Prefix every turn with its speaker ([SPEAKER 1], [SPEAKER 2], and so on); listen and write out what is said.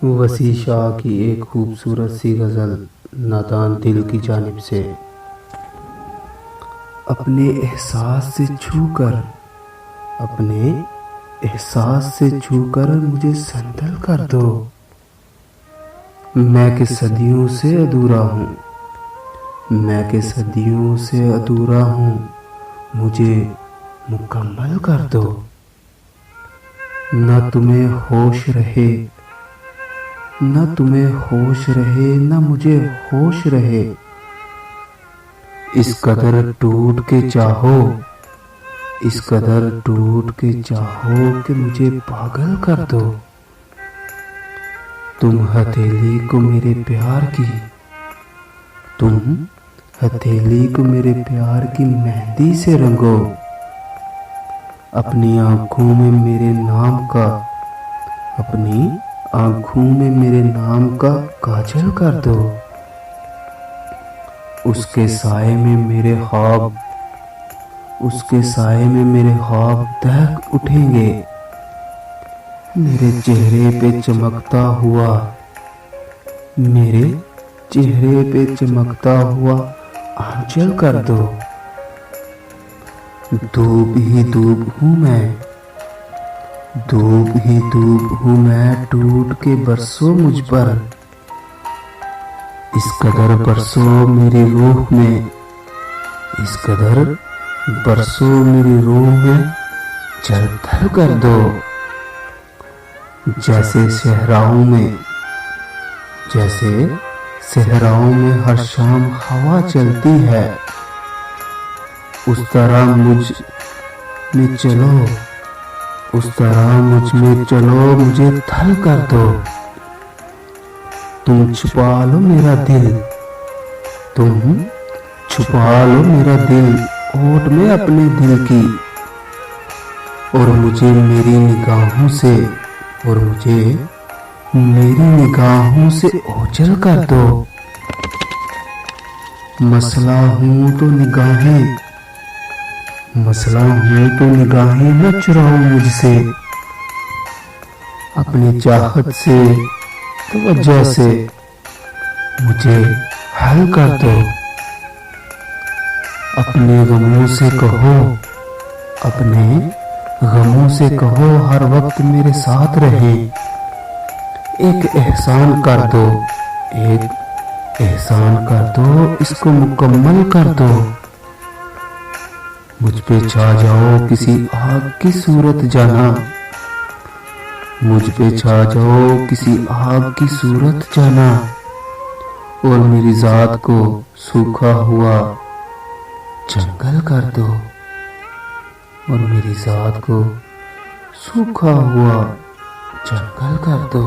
[SPEAKER 1] वसी शाह की एक खूबसूरत सी गज़ल नादान दिल की जानिब से। अपने एहसास से छूकर, अपने एहसास से छूकर मुझे संदल कर दो। मैं कि सदियों से अधूरा हूँ, मैं कि सदियों से अधूरा हूँ, मुझे मुकम्मल कर दो। न तुम्हें होश रहे, न तुम्हें होश रहे, न मुझे होश रहे। इस कदर टूट के चाहो, इस कदर टूट के चाहो कि मुझे पागल कर दो। तुम हथेली को मेरे प्यार की, तुम हथेली को मेरे प्यार की मेहंदी से रंगो। अपनी आँखों में मेरे नाम का, अपनी आँखों में मेरे नाम का काजल कर दो। उसके साए में मेरे ख्वाब, उसके साए में मेरे ख्वाब दहक उठेंगे। मेरे चेहरे पे चमकता हुआ, मेरे चेहरे पे चमकता हुआ आंचल कर दो। धूप ही धूप हूँ मैं, धूप ही धूप हूँ मैं, टूट के बरसो मुझ पर। इस कदर बरसो मेरी रूह में, इस कदर बरसो मेरी रूह में, चल थल कर दो। जैसे सहराओं में, जैसे सहराओं में हर शाम हवा चलती है, उस तरह मुझ में चलो, उस तरह मुझ में चलो, मुझे थल कर दो। तुम छुपा लो मेरा दिल, तुम छुपा लो मेरा दिल ओट में अपने दिल की, और मुझे मेरी निगाहों से, और मुझे मेरी निगाहों से ओझल कर दो। मसला हूँ तो निगाहें, मसला हूँ तो निगाहें न चुराओ मुझसे। अपनी चाहत से, तवज्जो से मुझे हल कर दो। अपने गमों से कहो, अपने गमों से कहो हर वक्त मेरे साथ रहे। एक एहसान कर दो, एक एहसान कर दो, इसको मुकम्मल कर दो। मुझ पे छा जाओ किसी आग की सूरत जाना, मुझ पे छा जाओ किसी आग की सूरत जाना, और मेरी जात को सूखा हुआ जंगल कर दो, और मेरी जात को सूखा हुआ जंगल कर दो।